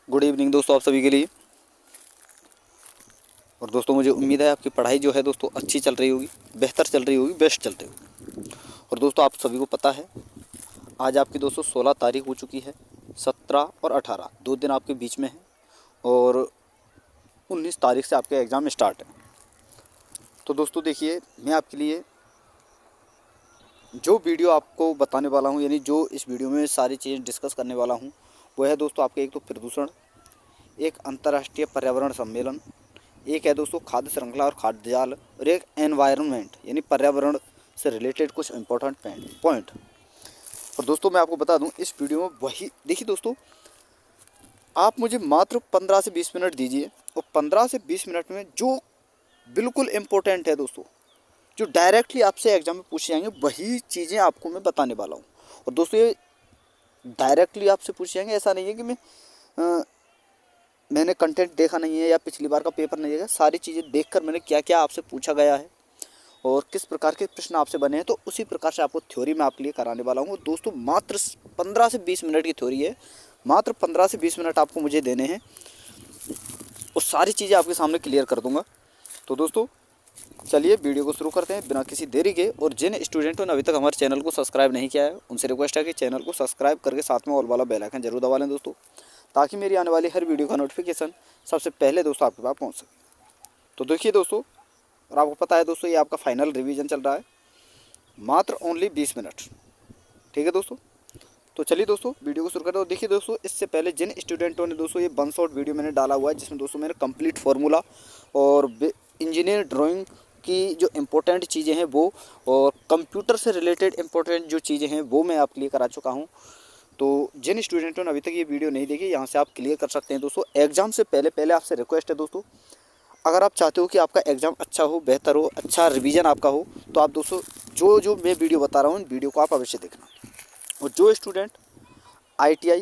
Good evening दोस्तों आप सभी के लिए। और दोस्तों मुझे उम्मीद है आपकी पढ़ाई जो है दोस्तों अच्छी चल रही होगी, बेहतर चल रही होगी, बेस्ट चल रही होगी। और दोस्तों आप सभी को पता है आज आपकी दोस्तों 16 तारीख हो चुकी है। 17 और 18 दो दिन आपके बीच में है और 19 तारीख से आपके एग्ज़ाम स्टार्ट है। तो दोस्तों देखिए, मैं आपके लिए जो वीडियो आपको बताने वाला हूँ, यानी जो इस वीडियो में सारी चीज़ें डिस्कस करने वाला हूँ, वो है दोस्तों आपके एक तो प्रदूषण, एक अंतर्राष्ट्रीय पर्यावरण सम्मेलन, एक है दोस्तों खाद्य श्रृंखला और खाद्य जाल, और एक एनवायरनमेंट यानी पर्यावरण से रिलेटेड कुछ इंपॉर्टेंट पॉइंट। और दोस्तों मैं आपको बता दूं, इस वीडियो में वही देखिए दोस्तों, आप मुझे मात्र 15 से 20 मिनट दीजिए और 15 से 20 मिनट में जो बिल्कुल इम्पोर्टेंट है दोस्तों, जो डायरेक्टली आपसे एग्जाम में पूछे जाएंगे, वही चीज़ें आपको मैं बताने वाला हूँ। और दोस्तों ये डायरेक्टली आपसे पूछे जाएंगे, ऐसा नहीं है कि मैंने कंटेंट देखा नहीं है या पिछली बार का पेपर नहीं देखा। सारी चीज़ें देखकर मैंने क्या क्या आपसे पूछा गया है और किस प्रकार के प्रश्न आपसे बने हैं, तो उसी प्रकार से आपको थ्योरी में आपके लिए कराने वाला हूँ। दोस्तों मात्र 15 से 20 मिनट की थ्योरी है, मात्र 15 से 20 मिनट आपको मुझे देने हैं और सारी चीज़ें आपके सामने क्लियर कर दूँगा। तो दोस्तों चलिए वीडियो को शुरू करते हैं बिना किसी देरी के। और जिन स्टूडेंटों ने अभी तक हमारे चैनल को सब्सक्राइब नहीं किया है, उनसे रिक्वेस्ट है कि चैनल को सब्सक्राइब करके साथ में ऑल वाला बेल आइकन जरूर दबा लें दोस्तों, ताकि मेरी आने वाली हर वीडियो का नोटिफिकेशन सबसे पहले दोस्तों आपके पास पहुंच सके। तो देखिए दोस्तों, और आपको पता है दोस्तों, ये आपका फाइनल रिवीजन चल रहा है, मात्र ओनली 20 मिनट, ठीक है दोस्तों। तो चलिए दोस्तों वीडियो को शुरू करते हैं। और देखिए दोस्तों, इससे पहले जिन स्टूडेंटों ने दोस्तों ये वन शॉट वीडियो मैंने डाला हुआ है, जिसमें दोस्तों मैंने कंप्लीट फार्मूला और इंजीनियर ड्राइंग की जो इम्पोर्टेंट चीज़ें हैं वो, और कंप्यूटर से रिलेटेड इम्पोर्टेंट जो चीज़ें हैं वो मैं आपके लिए करा चुका हूँ। तो जिन स्टूडेंटों ने अभी तक ये वीडियो नहीं देखी, यहाँ से आप क्लियर कर सकते हैं दोस्तों। एग्ज़ाम से पहले आपसे रिक्वेस्ट है दोस्तों, अगर आप चाहते हो कि आपका एग्ज़ाम अच्छा हो, बेहतर हो, अच्छा रिवीजन आपका हो, तो आप दोस्तों जो जो मैं वीडियो बता रहा हूँ, इन वीडियो को आप अवश्य देखना। और जो स्टूडेंट ITI,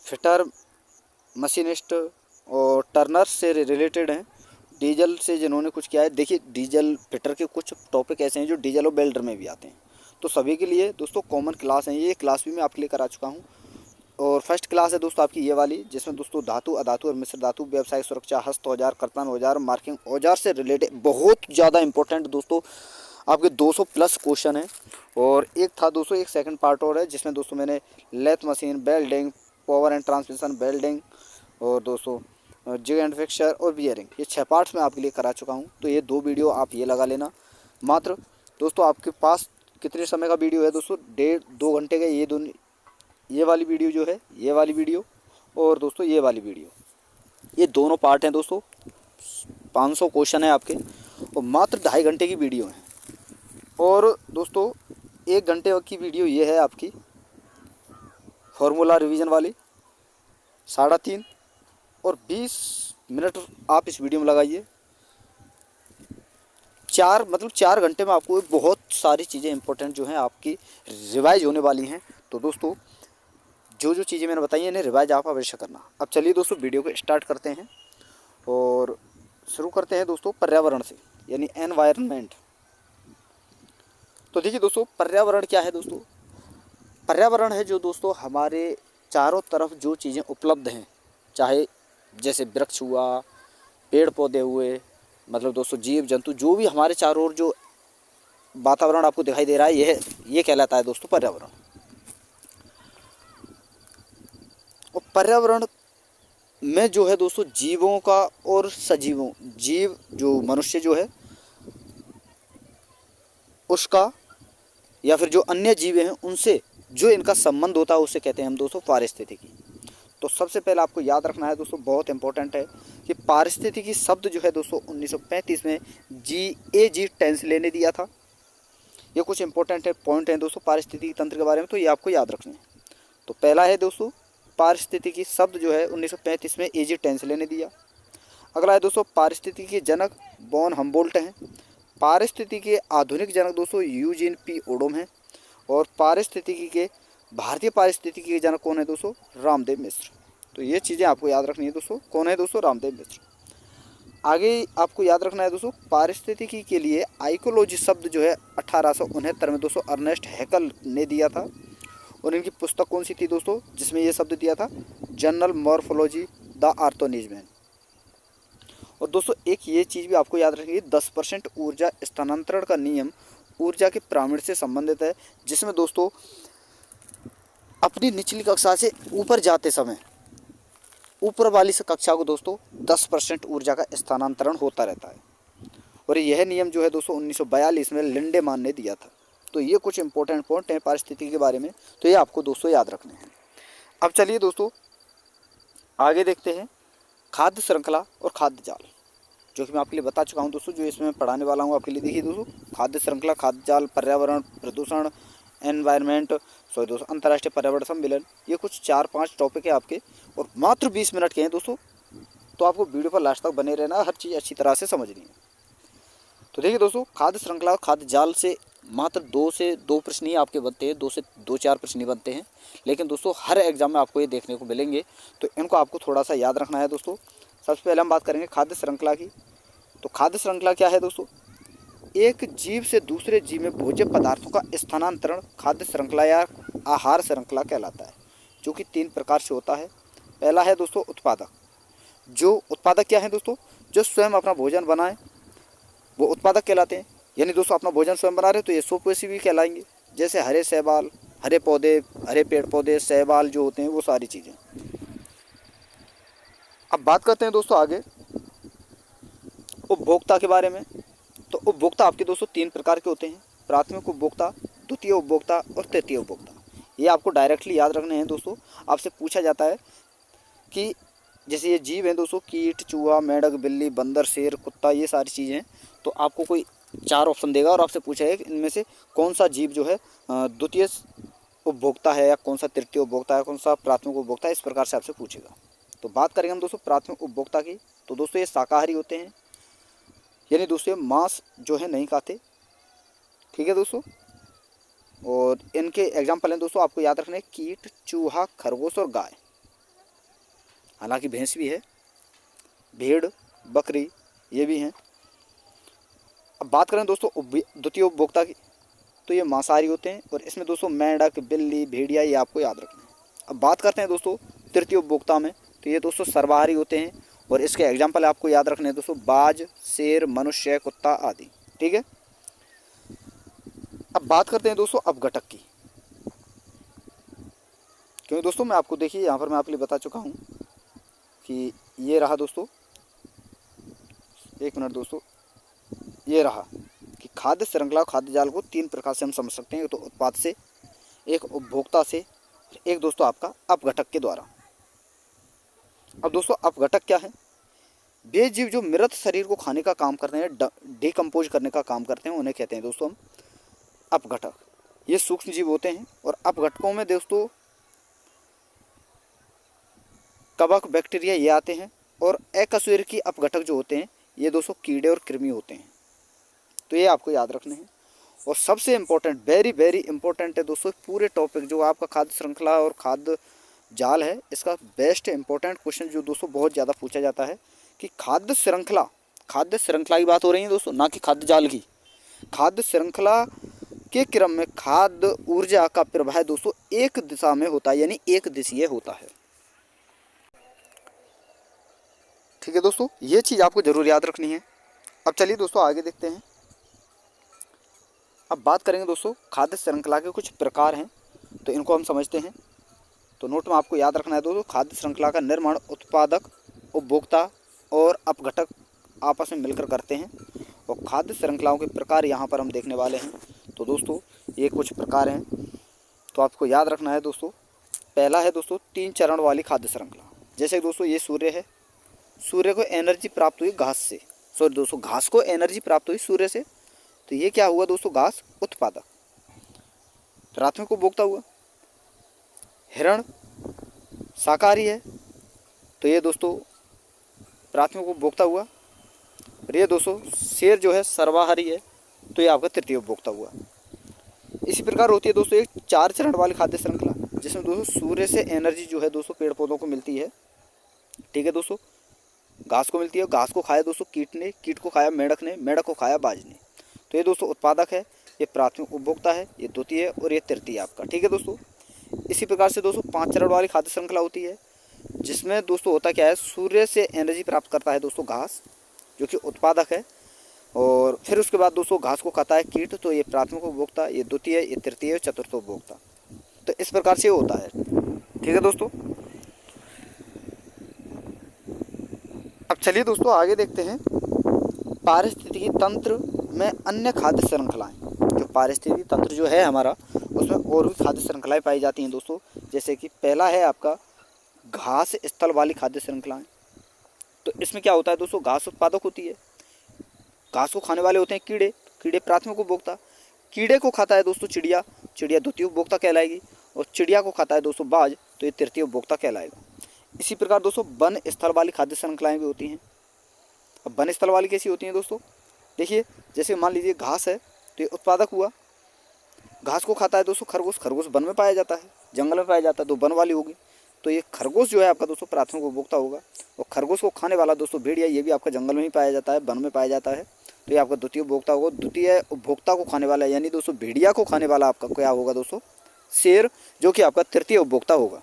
फिटर, मशीनिस्ट और टर्नर से रिलेटेड हैं, डीजल से जिन्होंने कुछ किया है, देखिए डीजल फिटर के कुछ टॉपिक ऐसे हैं जो डीजल और बेल्डर में भी आते हैं, तो सभी के लिए दोस्तों कॉमन क्लास है। ये क्लास भी मैं आपके लिए करा चुका हूँ। और फर्स्ट क्लास है दोस्तों आपकी ये वाली, जिसमें दोस्तों धातु, अधातु और मिश्र धातु, व्यावसायिक सुरक्षा, हस्त औजार, कर्तन औजार, मार्किंग औजार से रिलेटेड बहुत ज़्यादा इंपॉर्टेंट दोस्तों आपके 200 प्लस क्वेश्चन है। और एक था दोस्तों, एक सेकंड पार्ट और है, जिसमें दोस्तों मैंने lathe machine, welding, power and transmission, welding, और दोस्तों जिग एंड फिक्सचर और बियरिंग, ये 6 पार्ट्स मैं आपके लिए करा चुका हूँ। तो ये 2 वीडियो आप ये लगा लेना। मात्र दोस्तों आपके पास कितने समय का वीडियो है दोस्तों? 1.5-2 घंटे का ये वाली वीडियो जो है, ये वाली वीडियो, और दोस्तों ये वाली वीडियो, ये दोनों पार्ट हैं दोस्तों। 500 क्वेश्चन है आपके और मात्र 2.5 घंटे की वीडियो है। और दोस्तों 1 घंटे की वीडियो ये है आपकी फार्मूला रिवीजन वाली, 3.5, और 20 मिनट आप इस वीडियो में लगाइए। 4 घंटे में आपको बहुत सारी चीज़ें इंपॉर्टेंट जो हैं आपकी रिवाइज होने वाली हैं। तो दोस्तों जो जो चीज़ें मैंने बताई हैं, इन्हें रिवाइज आप अवश्य करना। अब चलिए दोस्तों वीडियो को स्टार्ट करते हैं और शुरू करते हैं दोस्तों पर्यावरण से, यानी एनवायरनमेंट। तो देखिए दोस्तों, पर्यावरण क्या है दोस्तों? पर्यावरण है जो दोस्तों हमारे चारों तरफ जो चीज़ें उपलब्ध हैं, चाहे जैसे वृक्ष हुआ, पेड़ पौधे हुए, मतलब दोस्तों जीव जंतु, जो भी हमारे चारों ओर जो वातावरण आपको दिखाई दे रहा है, ये कहलाता है दोस्तों पर्यावरण। और पर्यावरण में जो है दोस्तों जीवों का और सजीवों, जीव जो मनुष्य जो है उसका, या फिर जो अन्य जीव हैं उनसे जो इनका संबंध होता है, उसे कहते हैं हम दोस्तों पारिस्थितिकी। तो सबसे पहले आपको याद रखना है दोस्तों, बहुत इंपॉर्टेंट है कि पारिस्थितिकी शब्द जो है दोस्तों 1935 में GAG टेंस लेने दिया था। ये कुछ इंपॉर्टेंट है पॉइंट हैं दोस्तों पारिस्थितिकी तंत्र के बारे में, तो ये आपको याद रखना है। तो पहला है दोस्तों, पारिस्थितिकी शब्द जो है 1935 में AG टेंस लेने दिया। अगला है दोस्तों, पारिस्थितिकी के जनक वॉन हम्बोल्ट हैं। पारिस्थितिकी के आधुनिक जनक दोस्तों यूजीन P ओडम हैं। और पारिस्थितिकी के, भारतीय पारिस्थितिकी के जनक कौन है दोस्तों? रामदेव मिश्र। तो ये चीज़ें आपको याद रखनी है दोस्तों। कौन है दोस्तों? रामदेव मिश्र। आगे आपको याद रखना है दोस्तों, पारिस्थितिकी के लिए आइकोलॉजी शब्द जो है 1869 में दोस्तों अर्नेस्ट हैकल ने दिया था। और इनकी पुस्तक कौन सी थी दोस्तों, जिसमें ये शब्द दिया था, जनरल मॉर्फोलॉजी द ऑर्गेनिज्म। और दोस्तों एक ये चीज़ भी आपको याद रखनी है, 10% ऊर्जा स्थानांतरण का नियम ऊर्जा के पिरामिड से संबंधित है, जिसमें दोस्तों अपनी निचली कक्षा से ऊपर जाते समय ऊपर वाली से कक्षा को दोस्तों 10% ऊर्जा का स्थानांतरण होता रहता है। और यह नियम जो है दोस्तों 1942 में लिंडेमान ने दिया था। तो ये कुछ इंपॉर्टेंट पॉइंट हैं पारिस्थितिकी के बारे में, तो ये आपको दोस्तों याद रखने हैं। अब चलिए दोस्तों आगे देखते हैं खाद्य श्रृंखला और खाद्य जाल, जो कि मैं आपके लिए बता चुका हूं दोस्तों, जो इसमें मैं पढ़ाने वाला हूं आपके लिए। देखिए दोस्तों, खाद्य श्रृंखला, खाद्य जाल, पर्यावरण, प्रदूषण, एनवायरनमेंट, सॉरी दोस्तों अंतर्राष्ट्रीय पर्यावरण सम्मेलन, ये कुछ 4-5 टॉपिक है आपके, और मात्र 20 मिनट के हैं दोस्तों। तो आपको वीडियो पर लास्ट तक बने रहना, हर चीज़ अच्छी तरह से समझनी है। तो देखिए दोस्तों, खाद्य श्रृंखला और खाद्य जाल से मात्र 2 प्रश्न ही आपके बनते हैं, 2 से 4 प्रश्न ही बनते हैं, लेकिन दोस्तों हर एग्जाम में आपको ये देखने को मिलेंगे, तो इनको आपको थोड़ा सा याद रखना है दोस्तों। सबसे पहले हम बात करेंगे खाद्य श्रृंखला की। तो खाद्य श्रृंखला क्या है दोस्तों, एक जीव से दूसरे जीव में भोज्य पदार्थों का स्थानांतरण खाद्य श्रृंखला या आहार श्रृंखला कहलाता है, जो कि 3 प्रकार से होता है। पहला है दोस्तों उत्पादक। जो उत्पादक क्या है दोस्तों, जो स्वयं अपना भोजन बनाए, वो उत्पादक कहलाते हैं। यानी दोस्तों अपना भोजन स्वयं बना रहे तो ये स्वपोषी भी कहलाएंगे, जैसे हरे शैवाल, हरे पौधे, हरे पेड़ पौधे, शैवाल जो होते हैं, वो सारी चीज़ें। अब बात करते हैं दोस्तों आगे उपभोक्ता के बारे में। तो उपभोक्ता आपके दोस्तों 3 प्रकार के होते हैं, प्राथमिक उपभोक्ता, द्वितीय उपभोक्ता और तृतीय उपभोक्ता। ये आपको डायरेक्टली याद रखने हैं दोस्तों। आपसे पूछा जाता है कि जैसे ये जीव हैं दोस्तों, कीट, चूहा, मेंढक, बिल्ली, बंदर, शेर, कुत्ता, ये सारी चीज़ें हैं, तो आपको कोई 4 ऑप्शन देगा और आपसे पूछा है कि इनमें से कौन सा जीव जो है द्वितीय उपभोक्ता है, या कौन सा तृतीय उपभोक्ता है, कौन सा प्राथमिक उपभोक्ता है, इस प्रकार से आपसे पूछेगा। तो बात करेंगे हम दोस्तों प्राथमिक उपभोक्ता की। तो दोस्तों ये शाकाहारी होते हैं, यानी दोस्तों मांस जो है नहीं खाते, ठीक है दोस्तों। और इनके एग्जाम्पल हैं दोस्तों, आपको याद रखना है, कीट, चूहा, खरगोश और गाय। हालांकि भैंस भी है, भेड़, बकरी, ये भी हैं। अब बात करें दोस्तों द्वितीय उपभोक्ता की, तो ये मांसाहारी होते हैं, और इसमें दोस्तों मेंढक, बिल्ली, भेड़िया, ये आपको याद रखना है। अब बात करते हैं दोस्तों तृतीय उपभोक्ता में, तो ये दोस्तों सर्वाहारी होते हैं, और इसके एग्जाम्पल आपको याद रखने हैं दोस्तों, बाज, शेर, मनुष्य, कुत्ता आदि, ठीक है। अब बात करते हैं दोस्तों अपघटक की, क्योंकि दोस्तों मैं आपको देखिए यहाँ पर मैं आपके लिए बता चुका हूँ कि ये रहा दोस्तों, एक मिनट दोस्तों, ये रहा कि खाद्य श्रृंखला और खाद्य जाल को 3 प्रकार से हम समझ सकते हैं, तो उत्पाद से, एक उपभोक्ता से, एक दोस्तों आपका अपघटक के द्वारा। अब दोस्तों अपघटक क्या है, वे जीव जो मृत शरीर को खाने का काम करते हैं, डिकम्पोज करने का काम करते हैं, उन्हें कहते हैं दोस्तों हम अपघटक। ये सूक्ष्म जीव होते हैं, और अपघटकों में दोस्तों कवक, बैक्टीरिया ये आते हैं, और अकशेरुकी अपघटक जो होते हैं, ये दोस्तों कीड़े और कृमि होते हैं। तो ये आपको याद रखने हैं। और सबसे इम्पोर्टेंट, वेरी वेरी इंपॉर्टेंट है दोस्तों पूरे टॉपिक, जो आपका खाद्य श्रृंखला और खाद्य जाल है, इसका बेस्ट इंपॉर्टेंट क्वेश्चन जो दोस्तों बहुत ज़्यादा पूछा जाता है कि खाद्य श्रृंखला की बात हो रही है दोस्तों, ना कि खाद्य जाल की। खाद्य श्रृंखला के क्रम में खाद्य ऊर्जा का प्रवाह दोस्तों एक दिशा में होता है, यानी एक दिशीय होता है, ठीक है दोस्तों। ये चीज़ आपको जरूर याद रखनी है। अब चलिए दोस्तों आगे देखते हैं। अब बात करेंगे दोस्तों खाद्य श्रृंखला के कुछ प्रकार हैं, तो इनको हम समझते हैं। तो नोट में आपको याद रखना है दोस्तों, खाद्य श्रृंखला का निर्माण उत्पादक, उपभोक्ता और अपघटक आपस में मिलकर करते हैं, और खाद्य श्रृंखलाओं के प्रकार यहाँ पर हम देखने वाले हैं। तो दोस्तों ये कुछ प्रकार हैं, तो आपको याद रखना है दोस्तों। पहला है दोस्तों 3 चरण वाली खाद्य श्रृंखला। जैसे दोस्तों ये सूर्य है, सूर्य को एनर्जी प्राप्त हुई घास से, सॉरी दोस्तों घास को एनर्जी प्राप्त हुई सूर्य से, तो ये क्या हुआ दोस्तों, घास उत्पादक। प्राथमिक उपभोक्ता हुआ। हिरण शाकाहारी है, तो ये दोस्तों प्राथमिक उपभोक्ता हुआ। और ये दोस्तों शेर जो है सर्वाहारी है, तो ये आपका तृतीय उपभोक्ता हुआ। इसी प्रकार होती है दोस्तों एक 4 चरण वाली खाद्य श्रृंखला, जिसमें दोस्तों सूर्य से एनर्जी जो है दोस्तों पेड़ पौधों को मिलती है, ठीक है दोस्तों। घास को मिलती है, घास को खाया दोस्तों कीट ने, कीट को खाया मेंढक ने, मेंढक को खाया बाज ने, तो ये दोस्तों उत्पादक है, ये प्राथमिक उपभोक्ता है, ये द्वितीय और ये तृतीय आपका, ठीक है दोस्तों। इसी प्रकार से दोस्तों 5 चरण वाली खाद्य श्रृंखला होती है, जिसमें दोस्तों होता क्या है, सूर्य से एनर्जी प्राप्त करता है दोस्तों घास, जो कि उत्पादक है। और फिर उसके बाद दोस्तों घास को खाता है कीट, तो ये प्राथमिक उपभोक्ता, ये द्वितीय, ये तृतीय, चतुर्थ उपभोक्ता। तो इस प्रकार से होता है। ठीक है दोस्तों, अब चलिए दोस्तों आगे देखते हैं पारिस्थितिकी तंत्र में अन्य खाद्य श्रृंखलाएं। जो पारिस्थितिकी तंत्र जो है हमारा, उसमें और भी खाद्य श्रृंखलाएं पाई जाती हैं दोस्तों। जैसे कि पहला है आपका घास स्थल वाली खाद्य श्रृंखलाएं। तो इसमें क्या होता है दोस्तों, घास उत्पादक होती है, घास को खाने वाले होते हैं कीड़े, कीड़े प्राथमिक उपभोक्ता। कीड़े को खाता है दोस्तों चिड़िया, चिड़िया द्वितीय उपभोक्ता कहलाएगी। और चिड़िया को खाता है दोस्तों बाज, तो ये तृतीय उपभोक्ता कहलाएगा। इसी प्रकार दोस्तों वन स्थल वाली खाद्य श्रृंखलाएं भी होती हैं। अब वन स्थल वाली कैसी होती हैं दोस्तों, देखिए जैसे मान लीजिए घास है, तो ये उत्पादक हुआ, घास को खाता है दोस्तों खरगोश, खरगोश वन में पाया जाता है, जंगल में पाया जाता है, तो वन वाली होगी। तो ये खरगोश जो है आपका दोस्तों प्राथमिक उपभोक्ता होगा। और खरगोश को खाने वाला दोस्तों भेड़िया, ये भी आपका जंगल में ही पाया जाता है, वन में पाया जाता है, तो ये आपका द्वितीय उपभोक्ता होगा। द्वितीय उपभोक्ता को खाने वाला यानी दोस्तों भेड़िया को खाने वाला आपका क्या होगा दोस्तों, शेर, जो कि आपका तृतीय उपभोक्ता होगा।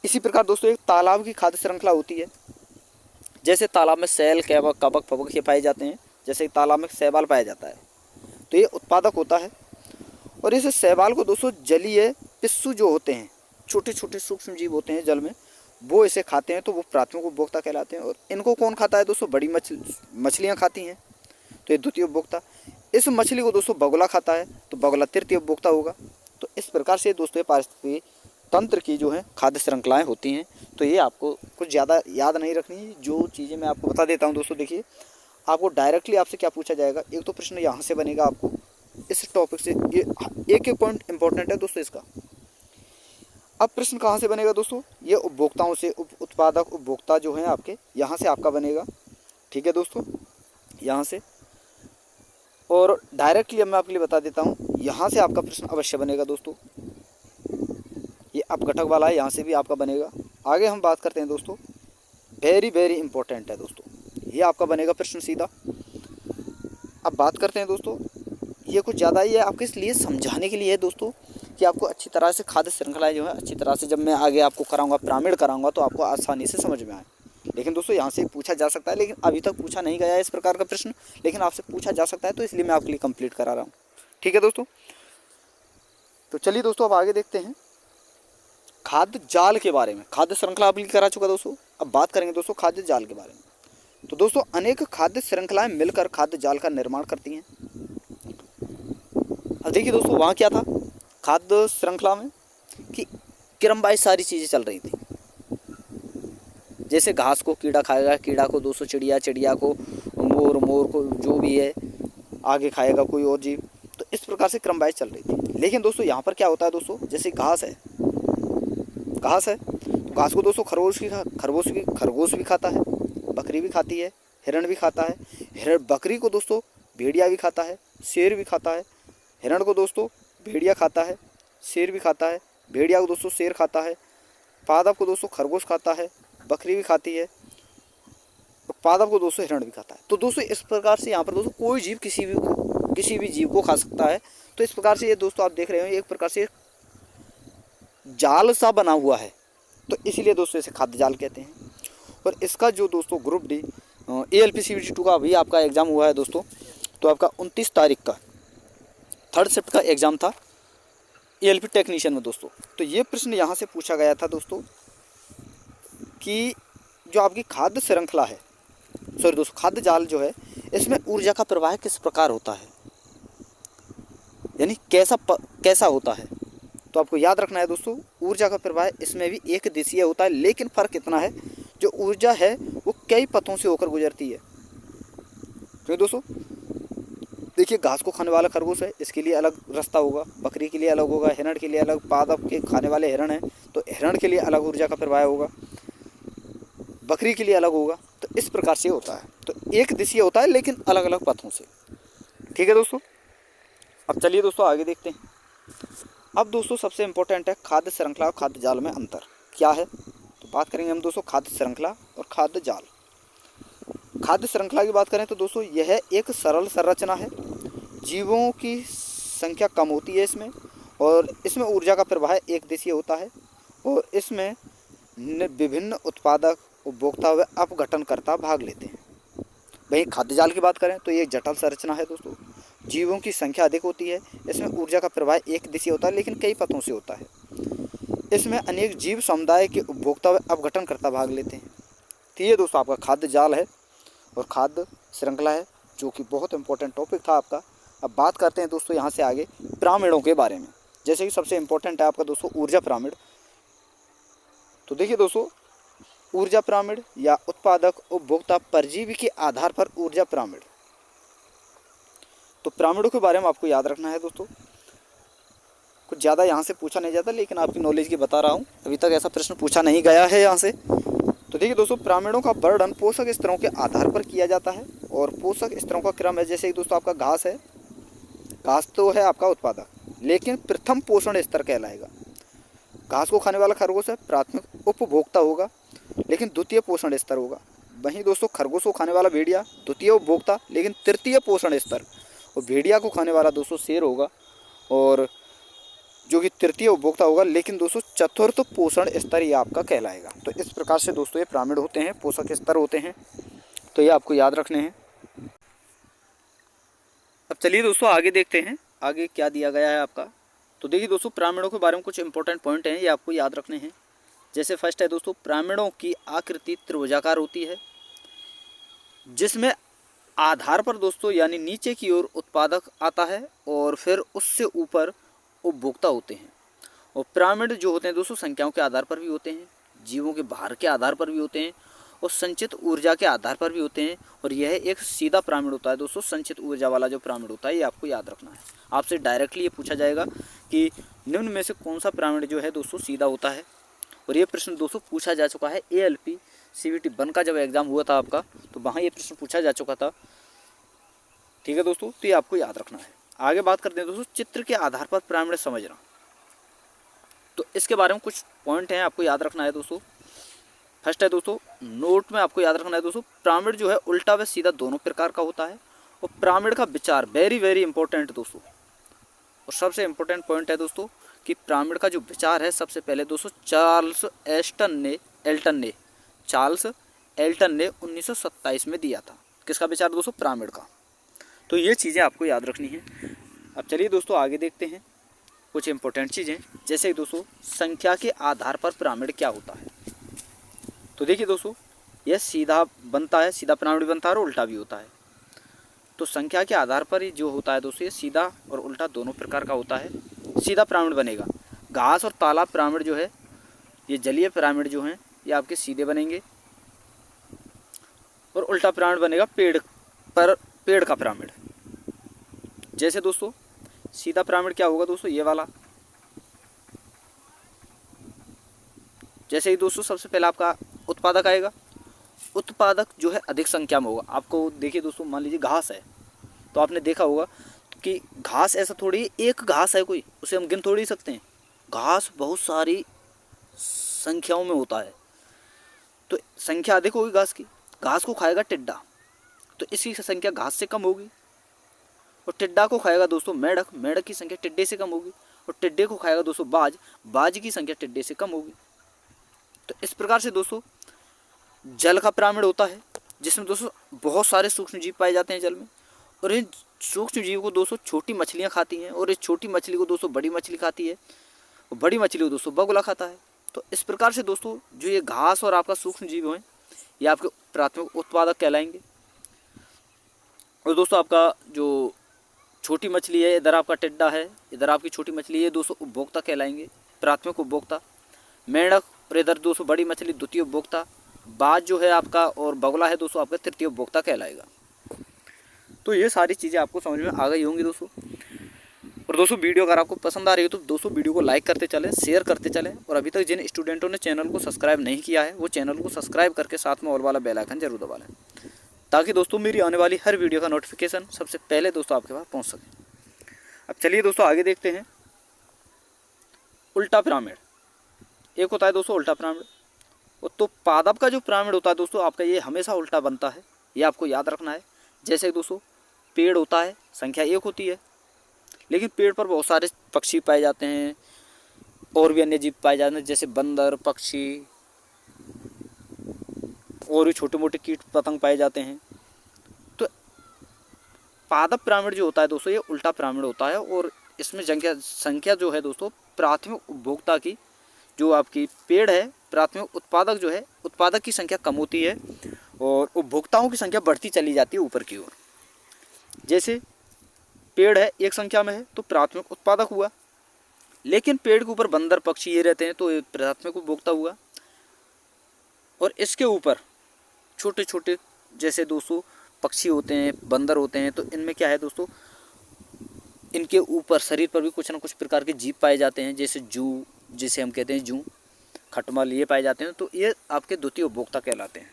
इसी प्रकार दोस्तों एक तालाब की खाद्य श्रृंखला होती है। जैसे तालाब में सैल, कैवक, कबक, फबक ये पाए जाते हैं, जैसे तालाब में शैवाल पाया जाता है, तो ये उत्पादक होता है। और इस शैवाल को दोस्तों जलीय पिस्सू जो होते हैं, छोटे छोटे सूक्ष्म जीव होते हैं जल में, वो इसे खाते हैं, तो वो प्राथमिक उपभोक्ता कहलाते हैं। और इनको कौन खाता है दोस्तों, बड़ी मछलियाँ खाती हैं, तो ये द्वितीय उपभोक्ता। इस मछली को दोस्तों बगुला खाता है, तो बगुला तृतीय उपभोक्ता होगा। तो इस प्रकार से दोस्तों ये पारिस्थितिकी तंत्र की जो है खाद्य श्रृंखलाएं होती हैं। तो ये आपको कुछ ज़्यादा याद नहीं रखनी, जो चीज़ें मैं आपको बता देता हूँ दोस्तों। देखिए आपको डायरेक्टली आपसे क्या पूछा जाएगा, एक तो प्रश्न यहाँ से बनेगा आपको इस टॉपिक से, ये एक एक पॉइंट इंपॉर्टेंट है दोस्तों इसका। अब प्रश्न कहाँ से बनेगा दोस्तों, ये उपभोक्ताओं से, उत्पादक उपभोक्ता जो है आपके, यहाँ से आपका बनेगा। ठीक है दोस्तों, यहाँ से। और डायरेक्टली अब मैं आपके लिए बता देता हूँ, यहाँ से आपका प्रश्न अवश्य बनेगा दोस्तों। ये अपघटक वाला है, यहाँ से भी आपका बनेगा। आगे हम बात करते हैं दोस्तों, वेरी वेरी इंपॉर्टेंट है दोस्तों, ये आपका बनेगा प्रश्न सीधा। अब बात करते हैं दोस्तों, ये कुछ ज़्यादा ही है आपके लिए समझाने के लिए है दोस्तों, कि आपको अच्छी तरह से खाद्य श्रृंखलाएं जो है अच्छी तरह से, जब मैं आगे आपको कराऊंगा, पिरामिड कराऊंगा, तो आपको आसानी से समझ में आए। लेकिन दोस्तों यहाँ से पूछा जा सकता है, लेकिन अभी तक पूछा नहीं गया है इस प्रकार का प्रश्न, लेकिन आपसे पूछा जा सकता है, तो इसलिए मैं आपके लिए कंप्लीट करा रहा हूँ। ठीक है दोस्तों, तो चलिए दोस्तों अब आगे देखते हैं खाद्य जाल के बारे में। खाद्य श्रृंखला आपके लिए करा चुका दोस्तों, अब बात करेंगे दोस्तों खाद्य जाल के बारे में। तो दोस्तों अनेक खाद्य श्रृंखलाएं मिलकर खाद्य जाल का निर्माण करती हैं। अब देखिए दोस्तों वहाँ क्या था खाद्य श्रृंखला में, कि क्रमवाइज सारी चीज़ें चल रही थी। जैसे घास को कीड़ा खाएगा, कीड़ा को दोस्तों चिड़िया, चिड़िया को मोर, मोर को जो भी है आगे खाएगा कोई और जीव। तो इस प्रकार से क्रमवाइज चल रही थी। लेकिन दोस्तों यहाँ पर क्या होता है दोस्तों, जैसे घास है, घास है, तो घास को दोस्तों खरगोश भी खाता है, बकरी भी खाती है, हिरण भी खाता है। बकरी को दोस्तों भेड़िया भी खाता है, शेर भी खाता है। हिरण को दोस्तों भेड़िया खाता है, शेर भी खाता है। भेड़िया को दोस्तों शेर खाता है। पादप को दोस्तों खरगोश खाता है, बकरी भी खाती है। पादप को दोस्तों हिरण भी खाता है। तो दोस्तों इस प्रकार से यहाँ पर दोस्तों कोई जीव किसी भी जीव को खा सकता है। तो इस प्रकार से ये दोस्तों आप देख रहे हो, एक प्रकार से जाल सा बना हुआ है, तो इसीलिए दोस्तों इसे खाद्य जाल कहते हैं। और इसका जो दोस्तों ग्रुप डी ALPCVT 2 का अभी आपका एग्ज़ाम हुआ है दोस्तों, तो आपका 29 तारीख का 3rd शिफ्ट का एग्ज़ाम था ALP टेक्नीशियन में दोस्तों। तो ये प्रश्न यहाँ से पूछा गया था दोस्तों, कि जो आपकी खाद्य श्रृंखला है, सॉरी दोस्तों खाद्य जाल जो है, इसमें ऊर्जा का प्रवाह किस प्रकार होता है, यानी कैसा होता है। तो आपको याद रखना है दोस्तों, ऊर्जा का प्रवाह इसमें भी एक दिशीय होता है, लेकिन फ़र्क इतना है, जो ऊर्जा है वो कई पथों से होकर गुजरती है। तो दोस्तों देखिए घास को खाने वाला खरगोश है, इसके लिए अलग रास्ता होगा, बकरी के लिए अलग होगा, हिरण के लिए अलग, पादप के खाने वाले हिरण हैं तो हिरण के लिए अलग ऊर्जा का प्रवाह होगा, बकरी के लिए अलग होगा। तो इस प्रकार से होता है। तो एक दिशीय होता है लेकिन अलग अलग पथों से। ठीक है दोस्तों, अब चलिए दोस्तों आगे देखते हैं। अब दोस्तों सबसे इम्पोर्टेंट है खाद्य श्रृंखला और खाद्य जाल में अंतर क्या है। तो बात करेंगे हम दोस्तों खाद्य श्रृंखला और खाद्य जाल। खाद्य श्रृंखला की बात करें तो दोस्तों यह एक सरल संरचना है, जीवों की संख्या कम होती है इसमें, और इसमें ऊर्जा का प्रवाह एक दिशीय होता है और इसमें विभिन्न उत्पादक उपभोक्ता व अपघटनकर्ता भाग लेते हैं। वहीं खाद्य जाल की बात करें तो ये एक जटिल संरचना है दोस्तों। जीवों की संख्या अधिक होती है। इसमें ऊर्जा का प्रवाह एक दिशीय होता है लेकिन कई पथों से होता है। इसमें अनेक जीव समुदाय के उपभोक्ता व अपघटनकर्ता भाग लेते हैं। तो ये दोस्तों आपका खाद्य जाल है और खाद्य श्रृंखला है, जो कि बहुत इंपॉर्टेंट टॉपिक था आपका। अब बात करते हैं दोस्तों यहाँ से आगे पिरामिडों के बारे में। जैसे कि सबसे इम्पोर्टेंट है आपका दोस्तों ऊर्जा पिरामिड। तो देखिए दोस्तों, ऊर्जा पिरामिड या उत्पादक उपभोक्ता परजीवी के आधार पर ऊर्जा पिरामिड। तो पिरामिडों के बारे में आपको याद रखना है दोस्तों। कुछ ज़्यादा यहाँ से पूछा नहीं जाता, लेकिन आपकी नॉलेज की बता रहा हूँ, अभी तक ऐसा प्रश्न पूछा नहीं गया है यहाँ से। तो देखिए दोस्तों, पिरामिडों का वर्णन पोषक स्तरों के आधार पर किया जाता है और पोषक स्तरों का क्रम है। जैसे कि दोस्तों आपका घास है, घास तो है आपका उत्पादक, लेकिन प्रथम पोषण स्तर कहलाएगा। घास को खाने वाला खरगोश है, प्राथमिक उपभोक्ता होगा, लेकिन द्वितीय पोषण स्तर होगा। वहीं दोस्तों खरगोश को खाने वाला भेड़िया द्वितीय उपभोक्ता, लेकिन तृतीय पोषण स्तर। और भेड़िया को खाने वाला दोस्तों शेर होगा, और जो कि तृतीय उपभोक्ता होगा, लेकिन दोस्तों चतुर्थ पोषण स्तर ये आपका कहलाएगा। तो इस प्रकार से दोस्तों ये पिरामिड होते हैं, पोषक स्तर होते हैं, तो ये आपको याद रखने हैं। अब चलिए दोस्तों आगे देखते हैं, आगे क्या दिया गया है आपका। तो देखिए दोस्तों, पिरामिडों के बारे में कुछ इंपॉर्टेंट पॉइंट हैं, ये आपको याद रखने हैं। जैसे फर्स्ट है दोस्तों, पिरामिडों की आकृति त्रिभुजाकार होती है, जिसमें आधार पर दोस्तों यानी नीचे की ओर उत्पादक आता है और फिर उससे ऊपर उपभोक्ता होते हैं। और पिरामिड जो होते हैं दोस्तों संख्याओं के आधार पर भी होते हैं, जीवों के भार के आधार पर भी होते हैं और संचित ऊर्जा के आधार पर भी होते हैं। और यह एक सीधा पिरामिड होता है दोस्तों। संचित ऊर्जा वाला जो पिरामिड होता है ये आपको याद रखना है। आपसे डायरेक्टली ये पूछा जाएगा कि निम्न में से कौन सा पिरामिड जो है दोस्तों सीधा होता है। और ये प्रश्न दोस्तों पूछा जा चुका है ALP CVT 1 का जब एग्ज़ाम हुआ था आपका, तो वहाँ ये प्रश्न पूछा जा चुका था। ठीक है दोस्तों, तो ये आपको याद रखना है। आगे बात करते हैं दोस्तों चित्र के आधार पर पिरामिड समझना। तो इसके बारे में कुछ पॉइंट हैं आपको याद रखना है दोस्तों। फर्स्ट है दोस्तों, नोट में आपको याद रखना है दोस्तों, पिरामिड जो है उल्टा व सीधा दोनों प्रकार का होता है। और पिरामिड का विचार वेरी वेरी इंपॉर्टेंट दोस्तों। और सबसे इम्पोर्टेंट पॉइंट है दोस्तों कि पिरामिड का जो विचार है सबसे पहले दोस्तों चार्ल्स एल्टन ने 1927 में दिया था। किसका विचार दोस्तों? पिरामिड का। तो ये चीज़ें आपको याद रखनी है। अब चलिए दोस्तों आगे देखते हैं कुछ इंपॉर्टेंट चीज़ें। जैसे दोस्तों संख्या के आधार पर पिरामिड क्या होता है। तो देखिए दोस्तों, यह सीधा बनता है, सीधा पिरामिड बनता है और उल्टा भी होता है। तो संख्या के आधार पर ही जो होता है दोस्तों ये सीधा और उल्टा दोनों प्रकार का होता है। सीधा पिरामिड बनेगा, घास और तालाब पिरामिड जो है, ये जलीय पिरामिड जो हैं ये आपके सीधे बनेंगे। और उल्टा पिरामिड बनेगा पेड़ का पिरामिड। जैसे दोस्तों सीधा पिरामिड क्या होगा दोस्तों, ये वाला। जैसे ही दोस्तों सबसे पहले आपका उत्पादक आएगा। उत्पादक जो है अधिक संख्या में होगा। आपको देखिए दोस्तों, मान लीजिए घास है, तो आपने देखा होगा कि घास ऐसा थोड़ी एक घास है कोई, उसे हम गिन थोड़ी सकते हैं। घास बहुत सारी संख्याओं में होता है, तो संख्या अधिक होगी घास की। घास को खाएगा टिड्डा, तो इसकी संख्या घास से कम होगी। और टिड्डा को खाएगा दोस्तों मेंढक, मेंढक की संख्या टिड्डे से कम होगी। और टिड्डे को खाएगा दोस्तों बाज, बाज की संख्या टिड्डे से कम होगी। तो इस प्रकार से दोस्तों जल का पिरामिड होता है, जिसमें दोस्तों बहुत सारे सूक्ष्म जीव पाए जाते हैं जल में। और इन सूक्ष्म जीव को दोस्तों छोटी मछलियाँ खाती हैं, और इस छोटी मछली को दोस्तों बड़ी मछली खाती है, और बड़ी मछली को दोस्तों बगुला खाता है। तो इस प्रकार से दोस्तों जो ये घास और आपका सूक्ष्म जीव हैं ये आपके प्राथमिक उत्पादक कहलाएंगे। और दोस्तों आपका जो छोटी मछली है, इधर आपका टिड्डा है, इधर आपकी छोटी मछली है, दोस्तों उपभोक्ता कहलाएंगे, प्राथमिक उपभोक्ता। मेंढक और इधर दोस्तों बड़ी मछली द्वितीय उपभोक्ता। बाज जो है आपका और बगुला है दोस्तों आपका तृतीय उपभोक्ता कहलाएगा। तो ये सारी चीज़ें आपको समझ में आ गई होंगी दोस्तों। और दोस्तों वीडियो अगर आपको पसंद आ रही है तो दोस्तों वीडियो को लाइक करते चलें, शेयर करते चलें। और अभी तक जिन स्टूडेंटों ने चैनल को सब्सक्राइब नहीं किया है वो चैनल को सब्सक्राइब करके साथ में ऑल वाला बेल आइकन जरूर दबा लें, ताकि दोस्तों मेरी आने वाली हर वीडियो का नोटिफिकेशन सबसे पहले दोस्तों आपके पास पहुँच सके। अब चलिए दोस्तों आगे देखते हैं उल्टा पिरामिड। एक होता है दोस्तों उल्टा पिरामिड। तो पादप का जो पिरामिड होता है दोस्तों आपका ये हमेशा उल्टा बनता है, ये आपको याद रखना है। जैसे दोस्तों पेड़ होता है, संख्या एक होती है, लेकिन पेड़ पर बहुत सारे पक्षी पाए जाते हैं और भी अन्य जीव पाए जाते हैं, जैसे बंदर, पक्षी और भी छोटे मोटे कीट पतंग पाए जाते हैं। तो पादप पिरामिड जो होता है दोस्तों, ये उल्टा पिरामिड होता है और इसमें संख्या जो है दोस्तों, प्राथमिक उपभोक्ता की, जो आपकी पेड़ है, प्राथमिक उत्पादक जो है, उत्पादक की संख्या कम होती है और उपभोक्ताओं की संख्या बढ़ती चली जाती है ऊपर की ओर। जैसे पेड़ है एक संख्या में है तो प्राथमिक उत्पादक हुआ, लेकिन पेड़ के ऊपर बंदर पक्षी ये रहते हैं तो एक प्राथमिक उपभोक्ता हुआ। और इसके ऊपर छोटे छोटे जैसे दोस्तों पक्षी होते हैं, बंदर होते हैं, तो इनमें क्या है दोस्तों, इनके ऊपर शरीर पर भी कुछ ना कुछ प्रकार के जीव पाए जाते हैं, जैसे जू, जिसे हम कहते हैं जू, खटमल, ये पाए जाते हैं। तो ये आपके द्वितीय उपभोक्ता कहलाते हैं।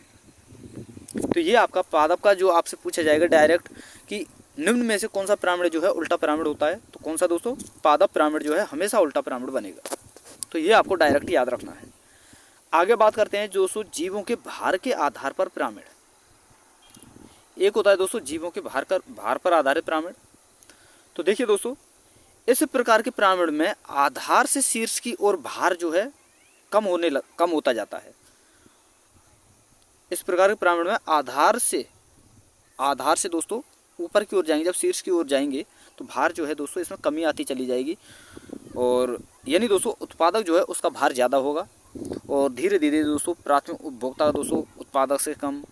तो ये आपका पादप का जो आपसे पूछा जाएगा डायरेक्ट कि निम्न में से कौन सा पिरामिड जो है उल्टा पिरामिड होता है, तो कौन सा दोस्तों, पादप पिरामिड जो है हमेशा उल्टा पिरामिड बनेगा। तो ये आपको डायरेक्ट याद रखना है। आगे बात करते हैं दोस्तों जीवों के भार के आधार पर पिरामिड। एक होता है दोस्तों जीवों के भार पर आधारित पिरामिड। तो देखिए दोस्तों, इस प्रकार के पिरामिड में आधार से शीर्ष की ओर भार जो है कम होता जाता है। इस प्रकार के पिरामिड में आधार से दोस्तों ऊपर की ओर जाएंगे, जब शीर्ष की ओर जाएंगे तो भार जो है दोस्तों इसमें कमी आती चली जाएगी, और यानी दोस्तों उत्पादक जो है उसका भार ज़्यादा होगा और धीरे धीरे दोस्तों प्राथमिक उपभोक्ता का दोस्तों उत्पादक से कम,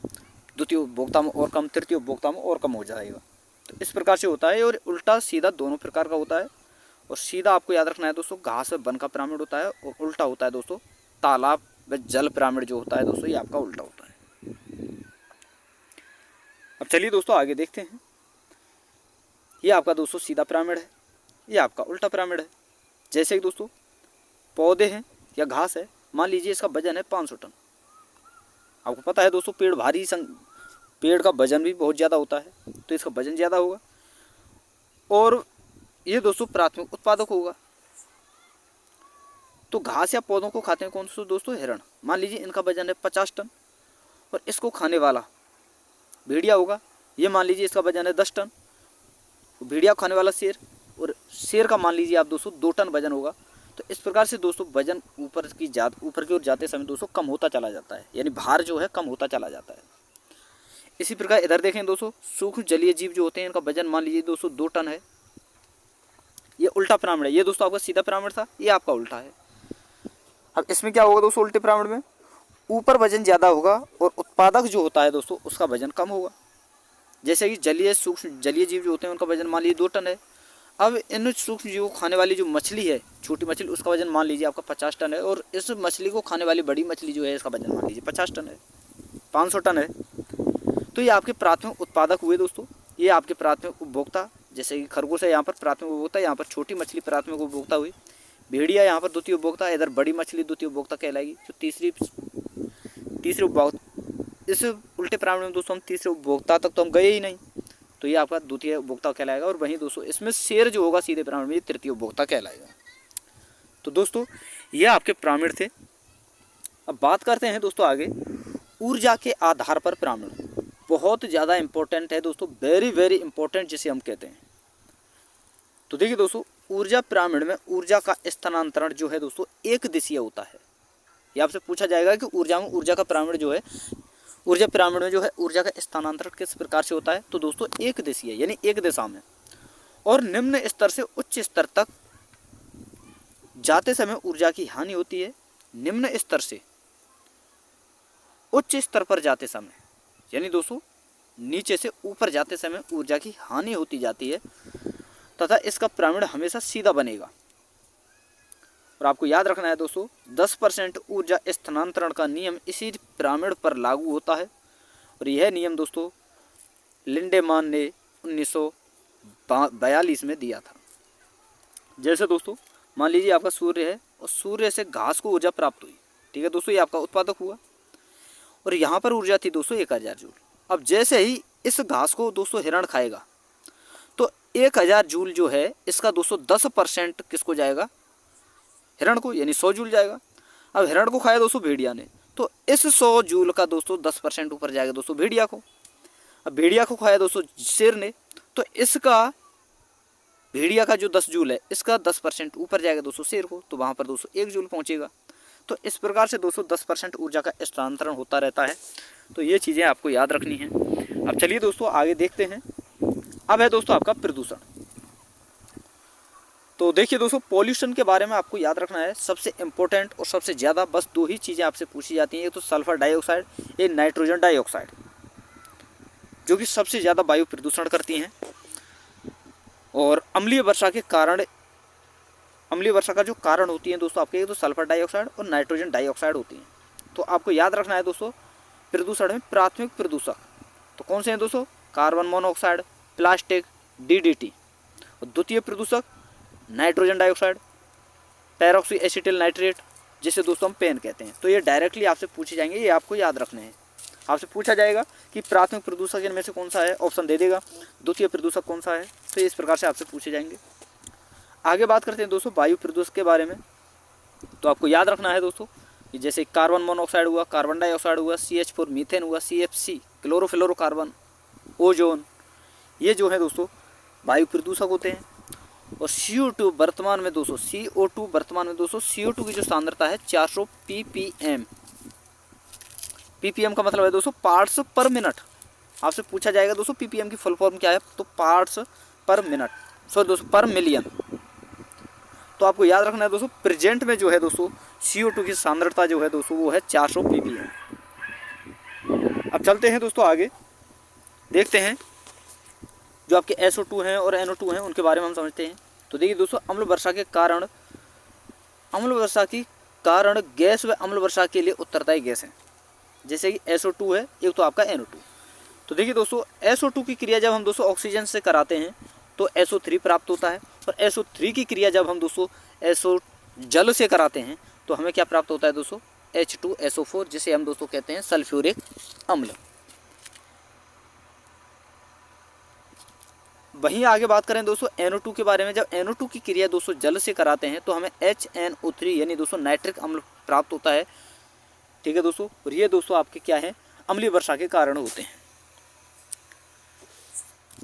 द्वितीय उपभोक्ता में और कम, तृतीय उपभोक्ता में और कम हो जाएगा। तो इस प्रकार से होता है। और उल्टा सीधा दोनों प्रकार का होता है। और सीधा आपको याद रखना है दोस्तों घास व वन का पिरामिड होता है, और उल्टा होता है दोस्तों तालाब व जल पिरामिड जो होता है दोस्तों, ये आपका उल्टा होता है। अब चलिए दोस्तों आगे देखते हैं। ये आपका दोस्तों सीधा पिरामिड है, ये आपका उल्टा पिरामिड है। जैसे कि दोस्तों पौधे हैं या घास है, मान लीजिए इसका वजन है 500 टन। आपको पता है दोस्तों पेड़ का वजन भी बहुत ज़्यादा होता है, तो इसका वजन ज़्यादा होगा और ये दोस्तों प्राथमिक उत्पादक होगा। तो घास या पौधों को खाते हैं कौन से दोस्तों, हिरण। मान लीजिए इनका वजन है 50 टन और इसको खाने वाला भेड़िया होगा, ये मान लीजिए इसका वजन है 10 टन। भेड़िया खाने वाला शेर, और शेर का मान लीजिए आप दोस्तों 2 टन वजन होगा। तो इस प्रकार से दोस्तों वजन ऊपर की ओर जाते समय दोस्तों कम होता चला जाता है, यानी भार जो है कम होता चला जाता है। इसी प्रकार इधर देखें दोस्तों, सूक्ष्म जलीय जीव जो होते हैं इनका वजन मान लीजिए दोस्तों 2 टन है। ये उल्टा पिरामिड है। ये दोस्तों आपका सीधा पिरामिड था, ये आपका उल्टा है। अब इसमें क्या होगा दोस्तों, उल्टे पिरामिड में ऊपर वजन ज़्यादा होगा और उत्पादक जो होता है दोस्तों उसका वजन कम होगा। जैसे कि सूक्ष्म जलीय जीव जो होते हैं उनका वजन मान लीजिए 2 टन है। अब इन सूक्ष्म जीवों को खाने वाली जो मछली है, छोटी मछली, उसका वजन मान लीजिए आपका 50 टन है, और इस मछली को खाने वाली बड़ी मछली जो है इसका वजन मान लीजिए 50 टन है, 500 टन है। तो ये आपके प्राथमिक उत्पादक हुए दोस्तों, ये आपके प्राथमिक उपभोक्ता। जैसे कि खरगोश है यहाँ पर प्राथमिक उपभोक्ता, यहाँ पर छोटी मछली प्राथमिक उपभोक्ता हुई। भेड़िया यहाँ पर द्वितीय उपभोक्ता, इधर बड़ी मछली द्वितीय उपभोक्ता कहलाएगी। जो तीसरी उपभोक्ता, इस उल्टे पिरामिड में दोस्तों हम तीसरे उपभोक्ता तक तो हम गए ही नहीं, तो ये आपका द्वितीय उपभोक्ता कहलाएगा। और वहीं दोस्तों इसमें शेर जो होगा सीधे पिरामिड में, ये तृतीय उपभोक्ता कहलाएगा। तो दोस्तों ये आपके पिरामिड थे। अब बात करते हैं दोस्तों आगे ऊर्जा के आधार पर पिरामिड। बहुत ज़्यादा इंपॉर्टेंट है दोस्तों, वेरी वेरी इंपॉर्टेंट जिसे हम कहते हैं। तो देखिए दोस्तों, ऊर्जा पिरामिड में ऊर्जा का स्थानांतरण जो है दोस्तों एक दिशीय होता है। ये आपसे पूछा जाएगा कि ऊर्जा का पिरामिड जो है, ऊर्जा पिरामिड में जो है ऊर्जा का स्थानांतरण किस प्रकार से होता है, तो दोस्तों एक दिशीय, यानी एक दिशा में। और निम्न स्तर से उच्च स्तर तक जाते समय ऊर्जा की हानि होती है। निम्न स्तर से उच्च स्तर पर जाते समय, यानी दोस्तों नीचे से ऊपर जाते समय ऊर्जा की हानि होती जाती है, तथा इसका पिरामिड हमेशा सीधा बनेगा। और आपको याद रखना है दोस्तों 10% ऊर्जा स्थानांतरण का नियम इसी पिरामिड पर लागू होता है। और यह नियम दोस्तों लिंडेमान ने 1942 में दिया था। जैसे दोस्तों मान लीजिए आपका सूर्य है और सूर्य से घास को ऊर्जा प्राप्त हुई, ठीक है दोस्तों, ये आपका उत्पादक हुआ। और यहाँ पर ऊर्जा थी दोस्तों 1000 जूल। अब जैसे ही इस घास को दोस्तों हिरण खाएगा तो 1000 जूल जो है इसका दोस्तों 10% किसको जाएगा, हिरण को, यानी 100 जूल जाएगा। अब हिरण को खाया दोस्तों भेड़िया ने, तो इस 100 जूल का दोस्तों 10% ऊपर जाएगा दोस्तों भेड़िया को। अब भेड़िया को खाया दोस्तों शेर ने, तो इसका भेड़िया का जो 10 जूल है इसका 10% ऊपर जाएगा दोस्तों शेर को, तो वहाँ पर दोस्तों 1 जूल पहुँचेगा। तो इस प्रकार से दोस्तों 10% ऊर्जा का स्थानांतरण होता रहता है। तो ये चीज़ें आपको याद रखनी हैं। अब चलिए दोस्तों आगे देखते हैं। अब है दोस्तों आपका प्रदूषण। तो देखिए दोस्तों, पॉल्यूशन के बारे में आपको याद रखना है सबसे इम्पोर्टेंट और सबसे ज़्यादा बस 2 ही चीज़ें आपसे पूछी जाती हैं, एक तो सल्फर डाइऑक्साइड, एक नाइट्रोजन डाइऑक्साइड, जो कि सबसे ज़्यादा वायु प्रदूषण करती हैं। और अम्लीय वर्षा के कारण, अम्लीय वर्षा का जो कारण होती है दोस्तों आपके, एक तो सल्फर डाइऑक्साइड और नाइट्रोजन डाइऑक्साइड होती हैं। तो आपको याद रखना है दोस्तों, प्रदूषण में प्राथमिक प्रदूषक तो कौन से हैं दोस्तों? Carbon monoxide, plastic, DDT। और द्वितीय प्रदूषक नाइट्रोजन डाइऑक्साइड, पैरोक्सी एसिटिल नाइट्रेट, जिसे दोस्तों हम पेन कहते हैं। तो ये डायरेक्टली आपसे पूछे जाएंगे, ये आपको याद रखने हैं। आपसे पूछा जाएगा कि प्राथमिक प्रदूषक इनमें से कौन सा है, ऑप्शन दे देगा, द्वितीय प्रदूषक कौन सा है, तो इस प्रकार से आपसे पूछे जाएंगे। आगे बात करते हैं दोस्तों वायु प्रदूषक के बारे में। तो आपको याद रखना है दोस्तों कि जैसे कार्बन मोनोऑक्साइड हुआ, कार्बन डाइऑक्साइड हुआ, CH4 मीथेन हुआ, CFC क्लोरोफ्लोरोकार्बन, ओजोन, ये जो है दोस्तों वायु प्रदूषक होते हैं। और CO2 वर्तमान में दोस्तों, CO2 वर्तमान में दोस्तों, CO2 की जो सांद्रता है 400 ppm। ppm का मतलब है दोस्तों पार्ट्स पर मिनट। आपसे पूछा जाएगा दोस्तों ppm की फुल फॉर्म क्या है, तो पार्ट्स पर मिनट, सॉरी दोस्तों पर मिलियन। तो आपको याद रखना है दोस्तों, प्रेजेंट में जो है दोस्तों CO2 की सांद्रता जो है दोस्तों वो है 400 ppm। अब चलते हैं दोस्तों आगे, देखते हैं जो आपके SO2 हैं और NO2 हैं उनके बारे में हम समझते हैं। तो देखिए दोस्तों, अम्ल वर्षा के कारण, अम्ल वर्षा की कारण गैस व अम्ल वर्षा के लिए उत्तरदायी गैस हैं। जैसे कि SO2 है, एक तो आपका NO2। तो देखिए दोस्तों, SO2 की क्रिया जब हम दोस्तों ऑक्सीजन से कराते हैं तो SO3 प्राप्त होता है। और SO3 की क्रिया जब हम दोस्तों SO जल से कराते हैं तो हमें क्या प्राप्त होता है दोस्तों, H2SO4, जिसे हम दोस्तों कहते हैं सल्फ्यूरिक अम्ल। वहीं आगे बात करें दोस्तों NO2 के बारे में, जब NO2 की क्रिया दोस्तों जल से कराते हैं तो हमें HNO3 यानी दोस्तों नाइट्रिक अम्ल प्राप्त होता है। ठीक है दोस्तों, और ये दोस्तों आपके क्या है, अम्लीय वर्षा के कारण होते हैं।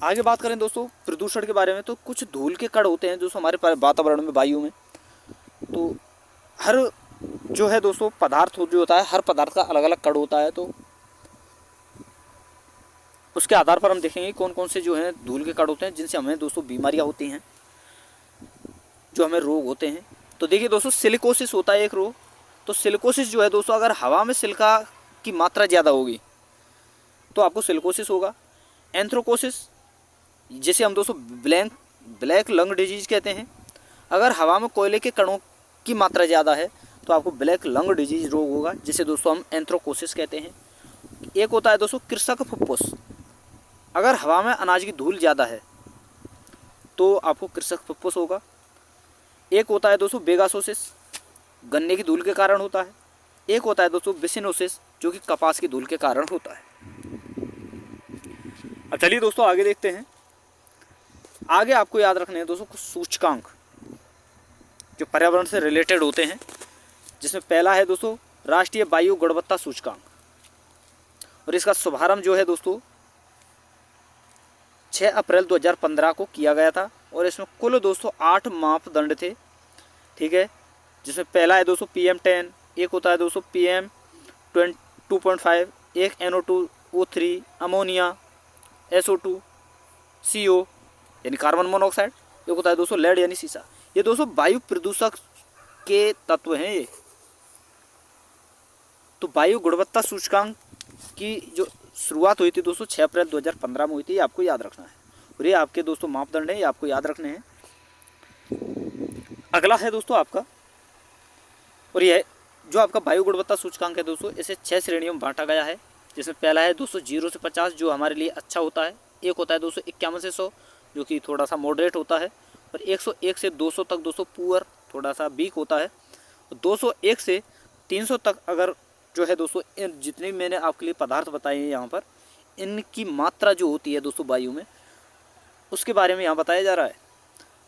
आगे बात करें दोस्तों प्रदूषण के बारे में, तो कुछ धूल के कण होते हैं दोस्तों हमारे वातावरण में, वायु में। तो हर जो है दोस्तों पदार्थ जो होता है, हर पदार्थ का अलग अलग कण होता है। तो उसके आधार पर हम देखेंगे कौन कौन से जो हैं धूल के कण होते हैं जिनसे हमें दोस्तों बीमारियां होती हैं, जो हमें रोग होते हैं। तो देखिए दोस्तों, सिलिकोसिस होता है एक रोग। तो सिलिकोसिस जो है दोस्तों, अगर हवा में सिलिका की मात्रा ज़्यादा होगी तो आपको सिलिकोसिस होगा। एंथ्रोकोसिस, जिसे हम दोस्तों ब्लैक लंग डिजीज कहते हैं, अगर हवा में कोयले के कणों की मात्रा ज़्यादा है तो आपको ब्लैक लंग डिजीज रोग होगा, जिसे दोस्तों हम एंथ्रोकोसिस कहते हैं। एक होता है दोस्तों कृषक फुफ्फुस, अगर हवा में अनाज की धूल ज़्यादा है तो आपको कृषक फुफ्फुस होगा। एक होता है दोस्तों बेगासोसिस, गन्ने की धूल के कारण होता है। एक होता है दोस्तों बिसिनोसिस, जो कि कपास की धूल के कारण होता है। अब चलिए दोस्तों आगे देखते हैं। आगे आपको याद रखने हैं दोस्तों कुछ सूचकांक जो पर्यावरण से रिलेटेड होते हैं, जिसमें पहला है दोस्तों राष्ट्रीय वायु गुणवत्ता सूचकांक। और इसका शुभारंभ जो है दोस्तों 6 अप्रैल 2015 को किया गया था। और इसमें कुल दोस्तों 8 मापदंड थे। ठीक है, जिसमें पहला है दोस्तों PM10, एक होता है दोस्तों PM2.5, एक NO2O3, अमोनिया, SO2, CO यानी कार्बन मोनोऑक्साइड, एक होता है दोस्तों लेड यानी सीसा। ये दोस्तों वायु प्रदूषक के तत्व हैं ये। तो वायु गुणवत्ता सूचकांक की जो शुरुआत हुई थी दोस्तों 6 अप्रैल 2015 में हुई थी, ये आपको याद रखना है। और ये आपके दोस्तों मापदंड हैं, ये आपको याद रखने हैं। अगला है दोस्तों आपका, और ये जो आपका वायु गुणवत्ता सूचकांक है दोस्तों, इसे 6 श्रेणियों में बांटा गया है। जिसमें पहला है दोस्तों 0 से 50, जो हमारे लिए अच्छा होता है। एक होता है दोस्तों 51 से 100, जो कि थोड़ा सा मॉडरेट होता है। और 101 से 200 तक दोस्तों पुअर, थोड़ा सा वीक होता है। और 201 से 300 तक अगर जो है दोस्तों, जितने मैंने आपके लिए पदार्थ बताए हैं यहाँ पर, इनकी मात्रा जो होती है दोस्तों वायु में, उसके बारे में यहाँ बताया जा रहा है।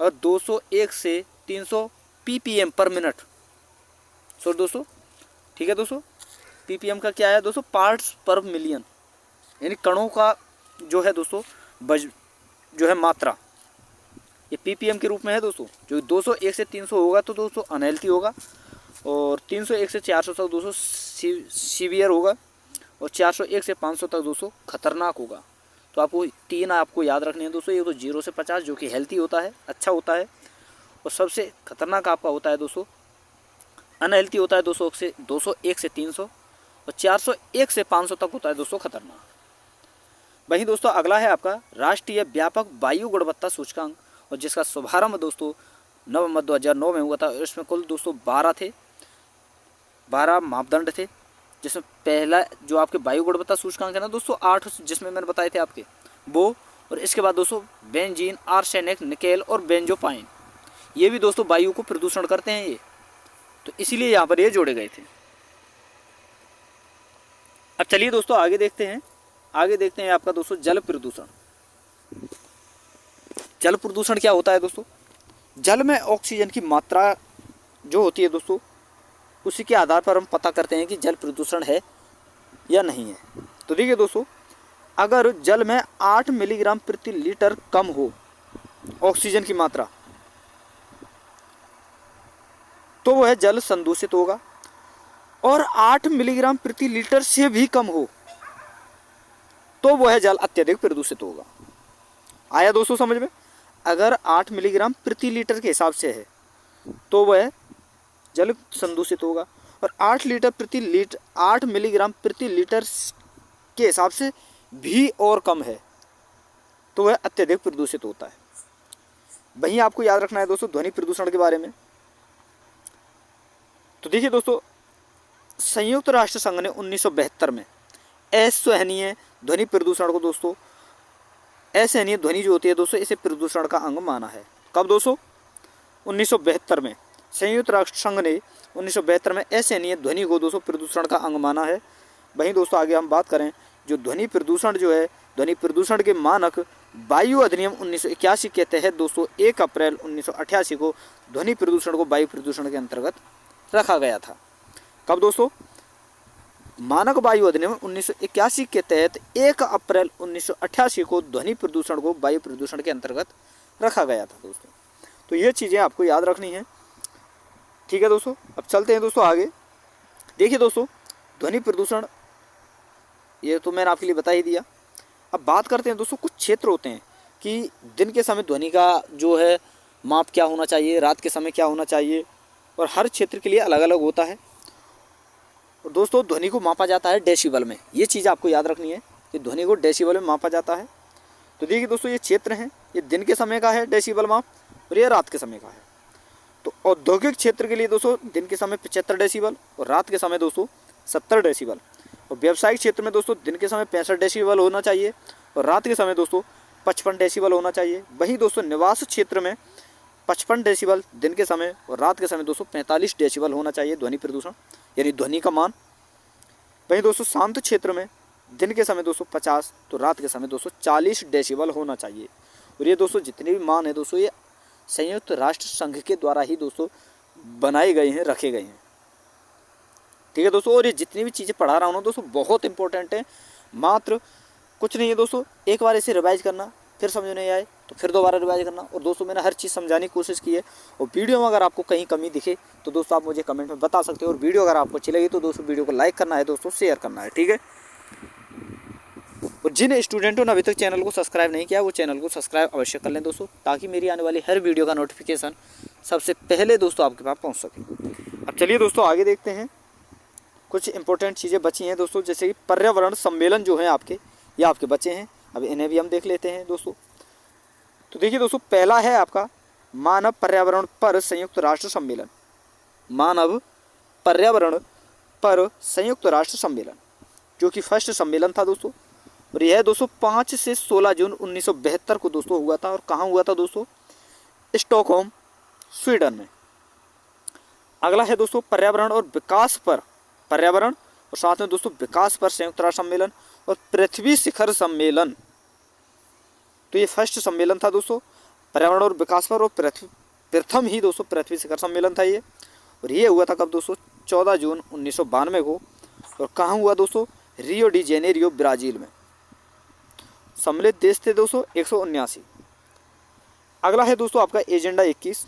और 201 से 300 ppm पर मिनट, सो दोस्तों ठीक है दोस्तों, ppm का क्या है दोस्तों, पार्ट्स पर मिलियन, यानी कणों का जो है दोस्तों जो है मात्रा। ये ppm के रूप में है दोस्तों। जो 201 से 300 होगा तो दोस्तों अनहेल्थी होगा, और 301 से 400 तक दोस्तों सीवियर होगा, और 401 से 500 तक दोस्तों खतरनाक होगा। तो आपको तीन आपको याद रखने हैं दोस्तों। ये तो 0 से 50 जो कि हेल्थी होता है, अच्छा होता है, और सबसे खतरनाक आपका होता है दोस्तों अनहेल्थी होता है 201 से 300, और 401 से 500 तक होता है दोस्तों खतरनाक। वहीं दोस्तों अगला है आपका राष्ट्रीय व्यापक वायु गुणवत्ता सूचकांक, और जिसका शुभारंभ दोस्तों नवंबर 2009 में हुआ था। इसमें कुल दोस्तों 12 मापदंड थे, जिसमें पहला जो आपके वायु गुणवत्ता सूचकांक है ना दोस्तों 8, जिसमें मैंने बताए थे आपके वो, और इसके बाद दोस्तों बेंजीन, आर्सेनिक, निकेल और बेंजोपाइन, ये भी दोस्तों वायु को प्रदूषण करते हैं ये, तो इसीलिए यहाँ पर ये जोड़े गए थे। अब चलिए दोस्तों आगे देखते हैं आपका दोस्तों जल प्रदूषण। जल प्रदूषण क्या होता है दोस्तों? जल में ऑक्सीजन की मात्रा जो होती है दोस्तों, उसी के आधार पर हम पता करते हैं कि जल प्रदूषण है या नहीं है। तो देखिए दोस्तों, अगर जल में 8 मिलीग्राम प्रति लीटर कम हो ऑक्सीजन की मात्रा, तो वह जल संदूषित होगा, और 8 मिलीग्राम प्रति लीटर से भी कम हो तो वह जल अत्यधिक प्रदूषित होगा। आया दोस्तों समझ में? अगर 8 मिलीग्राम प्रति लीटर के हिसाब से है तो वह जल संदूषित होगा, और 8 मिलीग्राम प्रति लीटर के हिसाब से भी और कम है तो वह अत्यधिक प्रदूषित होता है। वहीं आपको याद रखना है दोस्तों ध्वनि प्रदूषण के बारे में। तो देखिए दोस्तों, संयुक्त राष्ट्र संघ ने 1972 में असहनीय ध्वनि प्रदूषण को दोस्तों, असहनीय ध्वनि जो होती है दोस्तों, इसे प्रदूषण का अंग माना है। कब दोस्तों? 1972 में संयुक्त राष्ट्र संघ ने 1972 में असहनीय ध्वनि को दोस्तों प्रदूषण का अंग माना है। वहीं दोस्तों आगे हम बात करें जो ध्वनि प्रदूषण जो है, ध्वनि प्रदूषण के मानक वायु अधिनियम 1981 के तहत दोस्तों 1 अप्रैल 1988 को ध्वनि प्रदूषण को वायु प्रदूषण के अंतर्गत रखा गया था। कब दोस्तों? मानक वायु अधिनियम 1981 के तहत 1 अप्रैल 1988 को ध्वनि प्रदूषण को वायु प्रदूषण के अंतर्गत रखा गया था दोस्तों। तो ये चीज़ें आपको याद रखनी है, ठीक है दोस्तों। अब चलते हैं दोस्तों आगे। देखिए दोस्तों, ध्वनि प्रदूषण ये तो मैंने आपके लिए बता ही दिया। अब बात करते हैं दोस्तों, कुछ क्षेत्र होते हैं कि दिन के समय ध्वनि का जो है माप क्या होना चाहिए, रात के समय क्या होना चाहिए, और हर क्षेत्र के लिए अलग अलग होता है। और दोस्तों ध्वनि को मापा जाता है डेसिबल में, ये चीज़ आपको याद रखनी है कि ध्वनि को डेसिबल में मापा जाता है। तो देखिए दोस्तों, ये क्षेत्र हैं, ये दिन के समय का है डेसिबल माप, और ये रात के समय का है। तो औद्योगिक क्षेत्र के लिए दोस्तों दिन के समय 75 डेसिबल और रात के समय दोस्तों 70 डेसिबल, और व्यावसायिक क्षेत्र में दोस्तों दिन के समय 65 डेसिबल होना चाहिए और रात के समय दोस्तों 55 डेसिबल होना चाहिए। वहीं दोस्तों निवास क्षेत्र में 55 डेसिबल दिन के समय और रात के समय दोस्तों 45 डेसिबल होना चाहिए ध्वनि प्रदूषण, यानी ध्वनि का मान। वहीं दोस्तों शांत क्षेत्र में दिन के समय दोस्तों 50 तो रात के समय दोस्तों 40 डेसिबल होना चाहिए। और ये दोस्तों जितने भी मान है दोस्तों, ये संयुक्त राष्ट्र संघ के द्वारा ही दोस्तों बनाए गए हैं, रखे गए हैं, ठीक है दोस्तों। और ये जितनी भी चीज़ें पढ़ा रहा हूँ दोस्तों बहुत इंपॉर्टेंट है, मात्र कुछ नहीं है दोस्तों, एक बार इसे रिवाइज करना, फिर समझ नहीं आए तो फिर दोबारा रिवाइज करना। और दोस्तों मैंने हर चीज़ समझाने की कोशिश की है, और वीडियो में अगर आपको कहीं कमी दिखे तो दोस्तों आप मुझे कमेंट में बता सकते हो। और वीडियो अगर आपको अच्छी लगी तो दोस्तों वीडियो को लाइक करना है दोस्तों, शेयर करना है, ठीक है। और जिन स्टूडेंटों ने अभी तक चैनल को सब्सक्राइब नहीं किया वो चैनल को सब्सक्राइब अवश्य कर लें दोस्तों, ताकि मेरी आने वाली हर वीडियो का नोटिफिकेशन सबसे पहले दोस्तों आपके पास पहुँच सके। अब चलिए दोस्तों आगे देखते हैं, कुछ इंपॉर्टेंट चीज़ें बची हैं दोस्तों, जैसे कि पर्यावरण सम्मेलन जो हैं आपके, ये आपके बचे हैं, अब इन्हें भी हम देख लेते हैं दोस्तों। तो देखिए दोस्तों, पहला है आपका मानव पर्यावरण पर संयुक्त राष्ट्र सम्मेलन, मानव पर्यावरण पर संयुक्त राष्ट्र सम्मेलन, जो कि फर्स्ट सम्मेलन था दोस्तों। और यह दोस्तों 5 से 16 जून 1972 को दोस्तों हुआ था। और कहाँ हुआ था दोस्तों? स्टॉकहोम, स्वीडन में। अगला है दोस्तों पर्यावरण और विकास पर, पर्यावरण और साथ में दोस्तों विकास पर संयुक्त राष्ट्र सम्मेलन और पृथ्वी शिखर सम्मेलन। तो ये फर्स्ट सम्मेलन था दोस्तों पर्यावरण और विकास पर, और प्रथम ही दोस्तों पृथ्वी शिखर सम्मेलन था ये। और ये हुआ था कब दोस्तों? 14 जून 1992 को। और कहाँ हुआ दोस्तों? रियो डी जेनेरियो, ब्राज़ील में। सम्मिलित देश थे दोस्तों 179। अगला है दोस्तों आपका एजेंडा 21।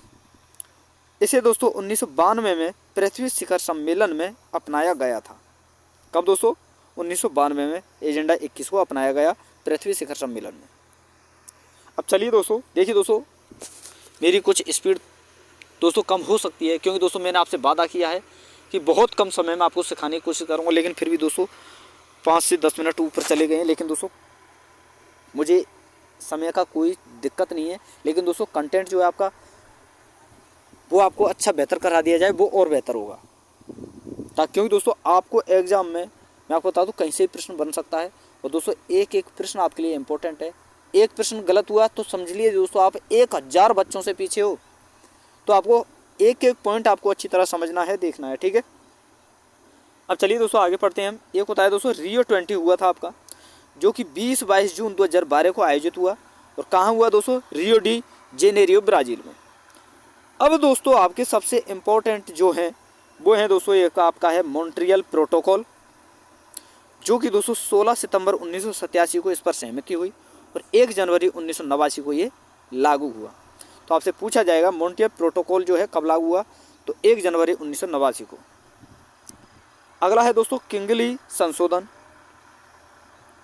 इसे दोस्तों 1992 में पृथ्वी शिखर सम्मेलन में अपनाया गया था। कब दोस्तों? 1992 में एजेंडा 21 को अपनाया गया पृथ्वी शिखर सम्मेलन में। अब चलिए दोस्तों, देखिए दोस्तों, मेरी कुछ स्पीड दोस्तों कम हो सकती है, क्योंकि दोस्तों मैंने आपसे वादा किया है कि बहुत कम समय में आपको सिखाने की कोशिश करूँगा, लेकिन फिर भी दोस्तों 5 से 10 मिनट ऊपर चले गए हैं। लेकिन दोस्तों मुझे समय का कोई दिक्कत नहीं है, लेकिन दोस्तों कंटेंट जो है आपका वो आपको अच्छा बेहतर करा दिया जाए, वो और बेहतर होगा। ताकि क्योंकि दोस्तों आपको एग्ज़ाम में मैं आपको बता दूँ कहीं से भी प्रश्न बन सकता है, और दोस्तों एक एक प्रश्न आपके लिए इम्पोर्टेंट है। एक प्रश्न गलत हुआ तो समझ लीजिए दोस्तों आप 1000 बच्चों से पीछे हो। तो आपको एक एक पॉइंट आपको अच्छी तरह समझना है, देखना है, ठीक है। अब चलिए दोस्तों आगे पढ़ते हैं हम। एक होता है दोस्तों रियो 20 हुआ था आपका, जो कि 20-22 जून 2012 को आयोजित हुआ, और कहाँ हुआ दोस्तों? रियो डी जेनेरियो, ब्राज़ील में। अब दोस्तों आपके सबसे इम्पोर्टेंट जो हैं वो हैं दोस्तों, एक आपका है मॉन्ट्रियल प्रोटोकॉल, जो कि दोस्तों 16 सितंबर 1987 को इस पर सहमति हुई, और 1 जनवरी 1989 को ये लागू हुआ। तो आपसे पूछा जाएगा मॉन्ट्रियल प्रोटोकॉल जो है कब लागू हुआ? तो 1 जनवरी 1989 को। अगला है दोस्तों किंगली संशोधन।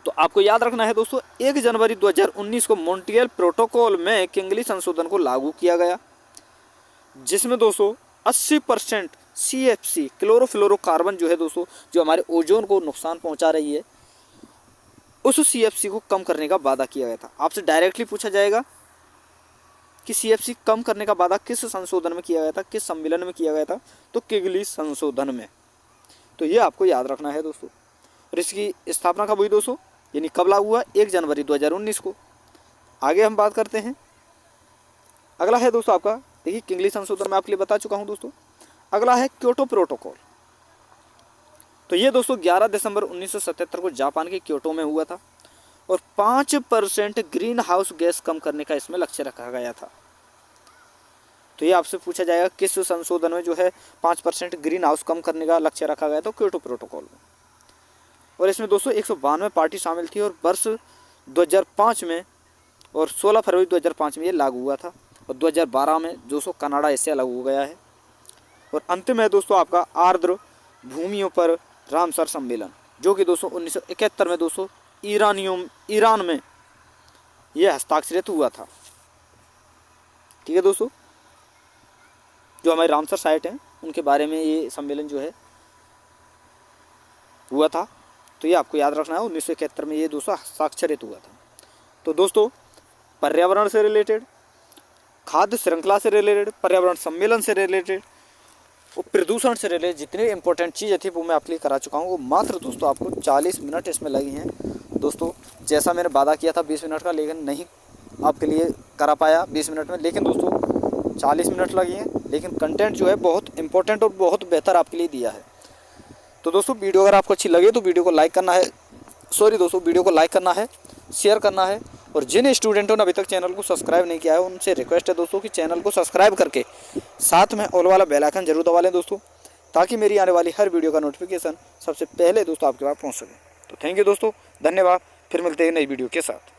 तो आपको याद रखना है दोस्तों 1 जनवरी 2019 को मॉन्ट्रियल प्रोटोकॉल में किंगली संशोधन को लागू किया गया, जिसमें दोस्तों 80% CFC क्लोरोफ्लोरोकार्बन जो है दोस्तों, जो हमारे ओजोन को नुकसान पहुंचा रही है, उस CFC को कम करने का वादा किया गया था। आपसे डायरेक्टली पूछा जाएगा कि CFC कम करने का वादा किस संशोधन में किया गया था, किस सम्मेलन में किया गया था? तो किगली संशोधन में। तो ये आपको याद रखना है दोस्तों। और इसकी स्थापना कब हुई दोस्तों, यानी कब लागू हुआ? 1 जनवरी 2019 को। आगे हम बात करते हैं। अगला है दोस्तों आपका, देखिए किंगली संशोधन मैं आपके लिए बता चुका हूँ दोस्तों। अगला है क्योटो प्रोटोकॉल। तो ये दोस्तों 11 दिसंबर 1977 को जापान के क्योटो में हुआ था, और 5% ग्रीन हाउस गैस कम करने का इसमें लक्ष्य रखा गया था। तो ये आपसे पूछा जाएगा किस संशोधन में जो है 5% ग्रीन हाउस कम करने का लक्ष्य रखा गया था? क्योटो प्रोटोकॉल में। और इसमें दोस्तों 192 पार्टी शामिल थी, और वर्ष 2005 में और 16 फरवरी 2005 में ये लागू हुआ था, और 2012 में दोस्तों कनाडा इससे अलग हो गया है। और अंतिम है दोस्तों आपका आर्द्र भूमियों पर रामसर सम्मेलन, जो कि दोस्तों 1971 में दोस्तों ईरान में यह हस्ताक्षरित हुआ था। ठीक है दोस्तों, जो हमारे रामसर साइट हैं उनके बारे में ये सम्मेलन जो है हुआ था। तो ये आपको याद रखना है, 1971 में ये दोस्तों हस्ताक्षरित हुआ था। तो दोस्तों पर्यावरण से रिलेटेड, खाद्य श्रृंखला से रिलेटेड, पर्यावरण सम्मेलन से रिलेटेड और प्रदूषण से रिलेटेड जितनी इंपॉर्टेंट चीज़ें थी वो मैं आपके लिए करा चुका हूँ। वो मात्र दोस्तों आपको 40 मिनट इसमें लगी हैं दोस्तों। जैसा मैंने वादा किया था 20 मिनट का, लेकिन नहीं आपके लिए करा पाया 20 मिनट में, लेकिन दोस्तों 40 मिनट लगी हैं। लेकिन कंटेंट जो है बहुत इंपॉर्टेंट और बहुत बेहतर आपके लिए दिया है। तो दोस्तों वीडियो अगर आपको अच्छी लगे तो वीडियो को लाइक करना है, वीडियो को लाइक करना है, शेयर करना है, और जिन स्टूडेंटों ने अभी तक चैनल को सब्सक्राइब नहीं किया है उनसे रिक्वेस्ट है दोस्तों कि चैनल को सब्सक्राइब करके साथ में ऑल वाला बेल आइकन जरूर दबा लें दोस्तों, ताकि मेरी आने वाली हर वीडियो का नोटिफिकेशन सबसे पहले दोस्तों आपके पास पहुंच सके। तो थैंक यू दोस्तों, धन्यवाद। फिर मिलते हैं नई वीडियो के साथ।